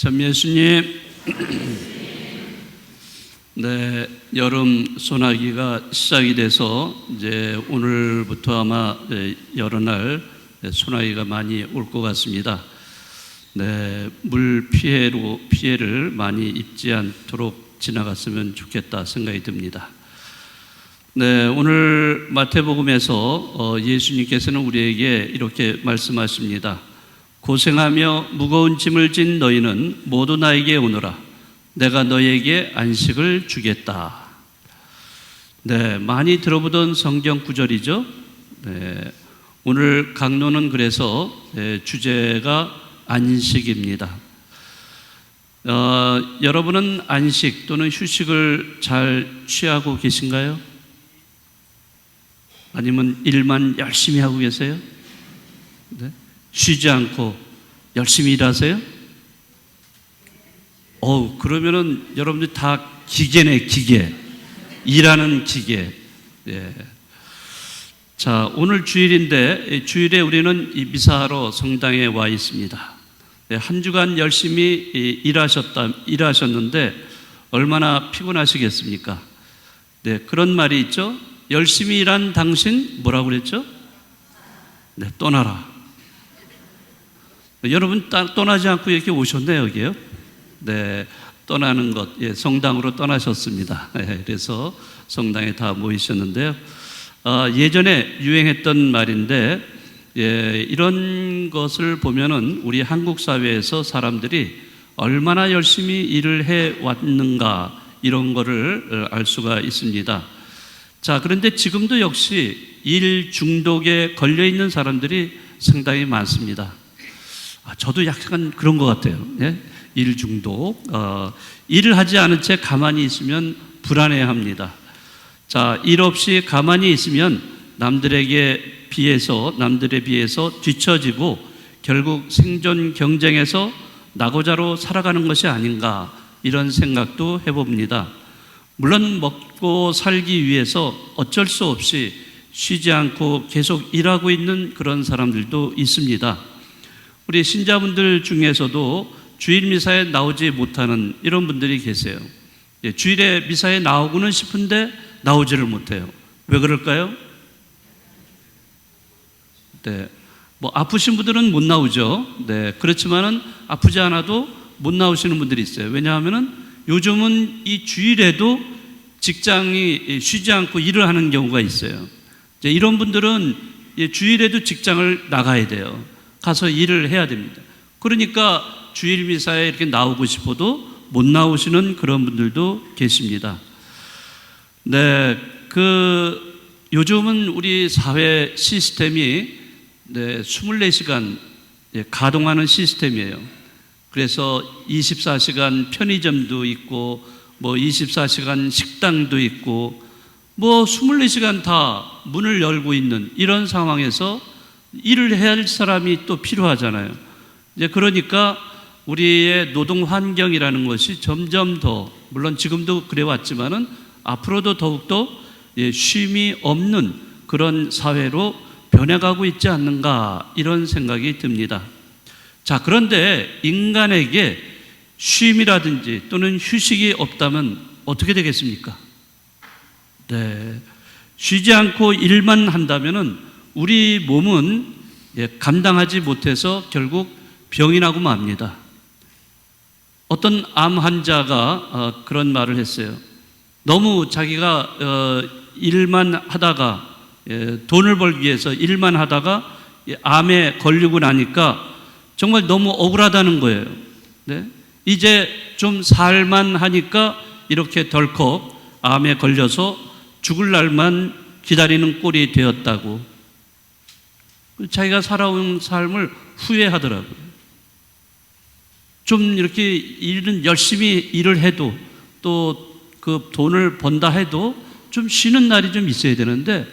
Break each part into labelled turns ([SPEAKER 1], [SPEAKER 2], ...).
[SPEAKER 1] 참 예수님, 네, 여름 소나기가 시작이 돼서 이제 오늘부터 아마 여러 날 소나기가 많이 올 것 같습니다. 네, 물 피해를 많이 입지 않도록 지나갔으면 좋겠다 생각이 듭니다. 네, 오늘 마태복음에서 예수님께서는 우리에게 이렇게 말씀하십니다. 고생하며 무거운 짐을 진 너희는 모두 나에게 오너라. 내가 너희에게 안식을 주겠다. 네, 많이 들어보던 성경 구절이죠. 네, 오늘 강론은 그래서 주제가 안식입니다. 여러분은 안식 또는 휴식을 잘 취하고 계신가요? 아니면 일만 열심히 하고 계세요? 네? 쉬지 않고 열심히 일하세요? 그러면은 여러분들 다 기계네, 기계. 일하는 기계. 예. 자, 오늘 주일인데, 주일에 우리는 이 미사하러 성당에 와 있습니다. 네, 한 주간 열심히 일하셨는데, 얼마나 피곤하시겠습니까? 네, 그런 말이 있죠. 열심히 일한 당신, 뭐라고 그랬죠? 네, 떠나라. 여러분 떠나지 않고 이렇게 오셨네요, 여기요. 네, 떠나는 것, 성당으로 떠나셨습니다. 그래서 성당에 다 모이셨는데요. 예전에 유행했던 말인데, 이런 것을 보면은 우리 한국 사회에서 사람들이 얼마나 열심히 일을 해 왔는가 이런 거를 알 수가 있습니다. 자, 그런데 지금도 역시 일 중독에 걸려 있는 사람들이 상당히 많습니다. 저도 약간 그런 것 같아요. 예? 일 중독. 일을 하지 않은 채 가만히 있으면 불안해합니다. 자, 일 없이 가만히 있으면 남들에 비해서 뒤처지고 결국 생존 경쟁에서 낙오자로 살아가는 것이 아닌가 이런 생각도 해봅니다. 물론 먹고 살기 위해서 어쩔 수 없이 쉬지 않고 계속 일하고 있는 그런 사람들도 있습니다. 우리 신자분들 중에서도 주일 미사에 나오지 못하는 이런 분들이 계세요. 주일에 미사에 나오고는 싶은데 나오지를 못해요. 왜 그럴까요? 네, 뭐 아프신 분들은 못 나오죠. 네, 그렇지만은 아프지 않아도 못 나오시는 분들이 있어요. 왜냐하면은 요즘은 이 주일에도 직장이 쉬지 않고 일을 하는 경우가 있어요. 이런 분들은 주일에도 직장을 나가야 돼요. 가서 일을 해야 됩니다. 그러니까 주일 미사에 이렇게 나오고 싶어도 못 나오시는 그런 분들도 계십니다. 네, 요즘은 우리 사회 시스템이 24시간 가동하는 시스템이에요. 그래서 24시간 편의점도 있고, 24시간 식당도 있고, 24시간 다 문을 열고 있는 이런 상황에서 일을 해야 할 사람이 또 필요하잖아요. 그러니까 우리의 노동 환경이라는 것이 점점 더, 물론 지금도 그래 왔지만은 앞으로도 더욱더 쉼이 없는 그런 사회로 변해가고 있지 않는가 이런 생각이 듭니다. 자, 그런데 인간에게 쉼이라든지 또는 휴식이 없다면 어떻게 되겠습니까? 네, 쉬지 않고 일만 한다면은 우리 몸은 감당하지 못해서 결국 병이 나고 맙니다. 어떤 암 환자가 그런 말을 했어요. 너무 자기가 일만 하다가 돈을 벌기 위해서 일만 하다가 암에 걸리고 나니까 정말 너무 억울하다는 거예요. 네? 이제 좀 살만 하니까 이렇게 덜컥 암에 걸려서 죽을 날만 기다리는 꼴이 되었다고. 자기가 살아온 삶을 후회하더라고요. 좀 이렇게 열심히 일을 해도 또 그 돈을 번다 해도 좀 쉬는 날이 좀 있어야 되는데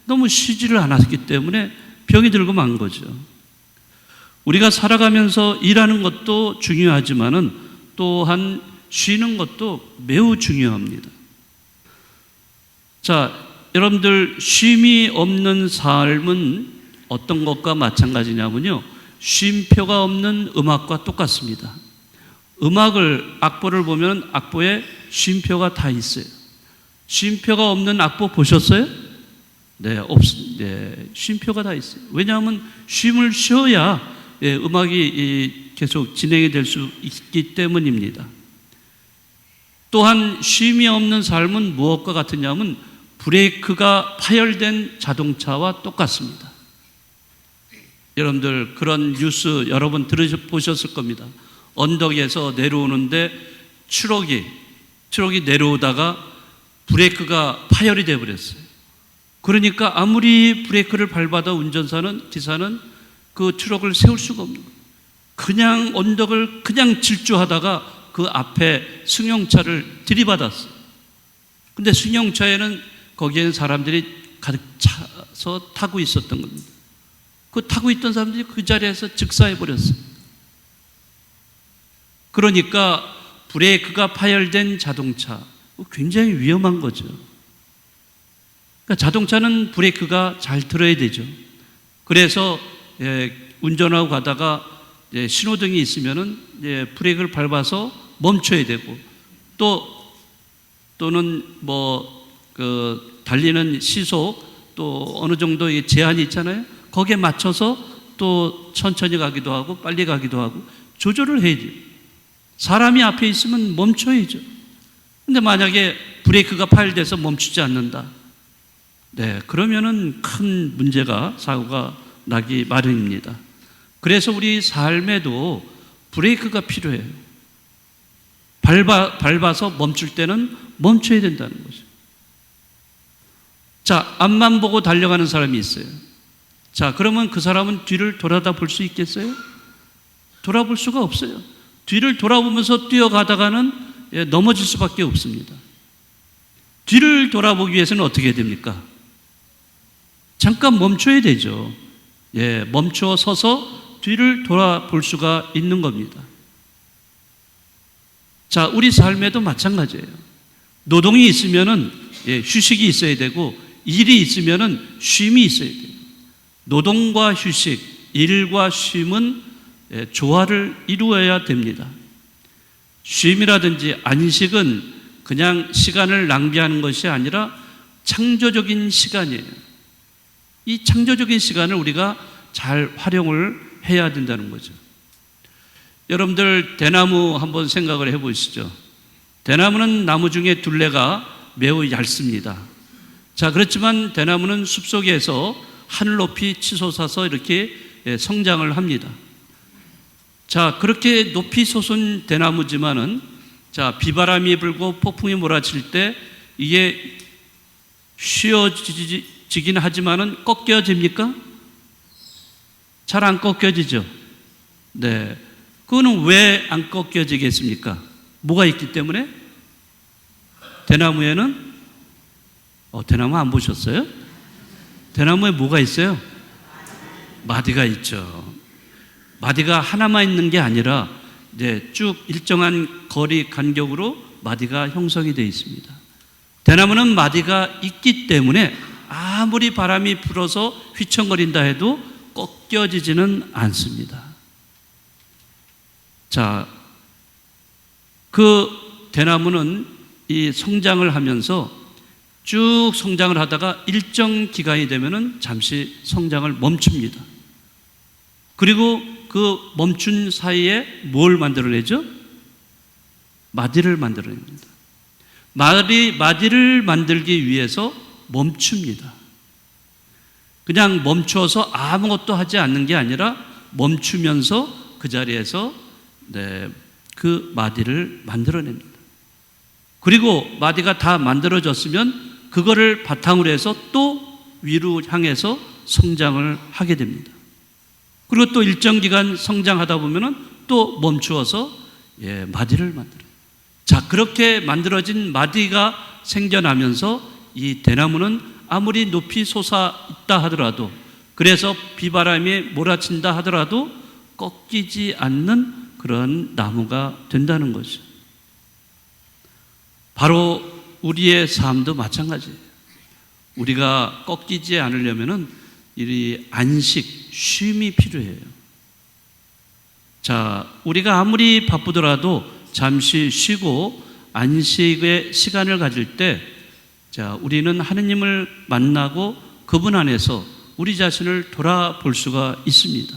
[SPEAKER 1] 너무 쉬지를 않았기 때문에 병이 들고 만 거죠. 우리가 살아가면서 일하는 것도 중요하지만은 또한 쉬는 것도 매우 중요합니다. 자, 여러분들 쉼이 없는 삶은 어떤 것과 마찬가지냐면요, 쉼표가 없는 음악과 똑같습니다. 악보를 보면 악보에 쉼표가 다 있어요. 쉼표가 없는 악보 보셨어요? 네, 네, 쉼표가 다 있어요. 왜냐하면 쉼을 쉬어야 음악이 계속 진행이 될 수 있기 때문입니다. 또한 쉼이 없는 삶은 무엇과 같으냐면 브레이크가 파열된 자동차와 똑같습니다. 여러분들 그런 뉴스 여러 번 들어보셨을 겁니다. 언덕에서 내려오는데 트럭이 내려오다가 브레이크가 파열이 되어버렸어요. 그러니까 아무리 브레이크를 밟아도 기사는 그 트럭을 세울 수가 없는 거예요. 그냥 언덕을 그냥 질주하다가 그 앞에 승용차를 들이받았어요. 근데 승용차에는 거기에는 사람들이 가득 차서 타고 있었던 겁니다. 그 타고 있던 사람들이 그 자리에서 즉사해버렸어요. 그러니까 브레이크가 파열된 자동차, 굉장히 위험한 거죠. 그러니까 자동차는 브레이크가 잘 들어야 되죠. 그래서 운전하고 가다가 신호등이 있으면은 브레이크를 밟아서 멈춰야 되고, 또는 달리는 시속 또 어느 정도 제한이 있잖아요. 거기에 맞춰서 또 천천히 가기도 하고 빨리 가기도 하고 조절을 해야 돼요. 사람이 앞에 있으면 멈춰야죠. 근데 만약에 브레이크가 파열돼서 멈추지 않는다. 네, 그러면은 큰 사고가 나기 마련입니다. 그래서 우리 삶에도 브레이크가 필요해요. 밟아서 멈출 때는 멈춰야 된다는 거죠. 자, 앞만 보고 달려가는 사람이 있어요. 자, 그러면 그 사람은 뒤를 돌아다 볼 수 있겠어요? 돌아볼 수가 없어요. 뒤를 돌아보면서 뛰어가다가는 넘어질 수밖에 없습니다. 뒤를 돌아보기 위해서는 어떻게 해야 됩니까? 잠깐 멈춰야 되죠. 멈춰 서서 뒤를 돌아볼 수가 있는 겁니다. 자, 우리 삶에도 마찬가지예요. 노동이 있으면은 휴식이 있어야 되고, 일이 있으면은 쉼이 있어야 돼요. 노동과 휴식, 일과 쉼은 조화를 이루어야 됩니다. 쉼이라든지 안식은 그냥 시간을 낭비하는 것이 아니라 창조적인 시간이에요. 이 창조적인 시간을 우리가 잘 활용을 해야 된다는 거죠. 여러분들 대나무 한번 생각을 해보시죠. 대나무는 나무 중에 둘레가 매우 얇습니다. 자, 그렇지만 대나무는 숲속에서 하늘 높이 치솟아서 이렇게 성장을 합니다. 자, 그렇게 높이 솟은 대나무지만은, 자, 비바람이 불고 폭풍이 몰아칠 때 이게 휘어지긴 하지만은 꺾여집니까? 잘 안 꺾여지죠. 네, 그거는 왜 안 꺾여지겠습니까? 뭐가 있기 때문에? 대나무에는 대나무 안 보셨어요? 대나무에 뭐가 있어요? 마디가 있죠. 마디가 하나만 있는 게 아니라 쭉 일정한 거리 간격으로 마디가 형성이 되어 있습니다. 대나무는 마디가 있기 때문에 아무리 바람이 불어서 휘청거린다 해도 꺾여지지는 않습니다. 자, 그 대나무는 이 성장을 하면서 쭉 성장을 하다가 일정 기간이 되면은 잠시 성장을 멈춥니다. 그리고 그 멈춘 사이에 뭘 만들어내죠? 마디를 만들어냅니다. 마디를 만들기 위해서 멈춥니다. 그냥 멈춰서 아무것도 하지 않는 게 아니라 멈추면서 그 자리에서 그 마디를 만들어냅니다. 그리고 마디가 다 만들어졌으면 그거를 바탕으로 해서 또 위로 향해서 성장을 하게 됩니다. 그리고 또 일정 기간 성장하다 보면은 또 멈추어서 마디를 만들어요. 자, 그렇게 만들어진 마디가 생겨나면서 이 대나무는 아무리 높이 솟아 있다 하더라도, 그래서 비바람이 몰아친다 하더라도 꺾이지 않는 그런 나무가 된다는 거죠. 바로 우리의 삶도 마찬가지예요. 우리가 꺾이지 않으려면은 이 안식, 쉼이 필요해요. 자, 우리가 아무리 바쁘더라도 잠시 쉬고 안식의 시간을 가질 때, 자, 우리는 하느님을 만나고 그분 안에서 우리 자신을 돌아볼 수가 있습니다.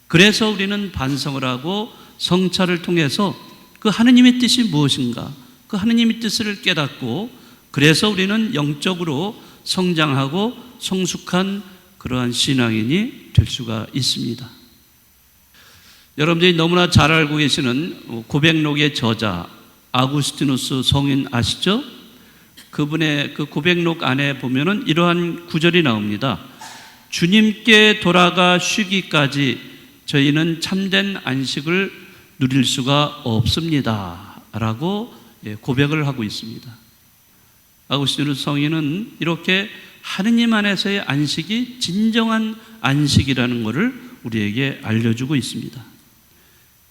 [SPEAKER 1] 그래서 우리는 반성을 하고 성찰을 통해서 그 하느님의 뜻이 무엇인가, 그 하느님의 뜻을 깨닫고, 그래서 우리는 영적으로 성장하고 성숙한 그러한 신앙인이 될 수가 있습니다. 여러분들이 너무나 잘 알고 계시는 고백록의 저자 아구스티누스 성인 아시죠? 그분의 그 고백록 안에 보면은 이러한 구절이 나옵니다. 주님께 돌아가 쉬기까지 저희는 참된 안식을 누릴 수가 없습니다 라고 고백을 하고 있습니다. 아구스티누스 성인은 이렇게 하느님 안에서의 안식이 진정한 안식이라는 것을 우리에게 알려주고 있습니다.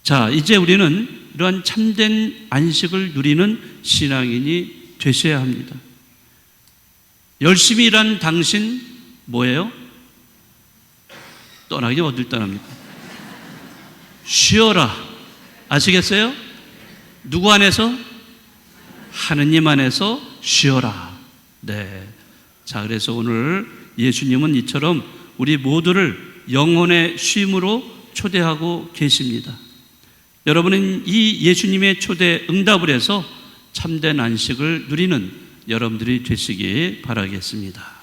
[SPEAKER 1] 자, 이제 우리는 이러한 참된 안식을 누리는 신앙인이 되셔야 합니다. 열심히 일한 당신 뭐예요? 떠나기 어딜 떠납니까? 쉬어라. 아시겠어요? 누구 안에서? 하느님 안에서 쉬어라. 네. 자, 그래서 오늘 예수님은 이처럼 우리 모두를 영혼의 쉼으로 초대하고 계십니다. 여러분은 이 예수님의 초대에 응답을 해서 참된 안식을 누리는 여러분들이 되시기 바라겠습니다.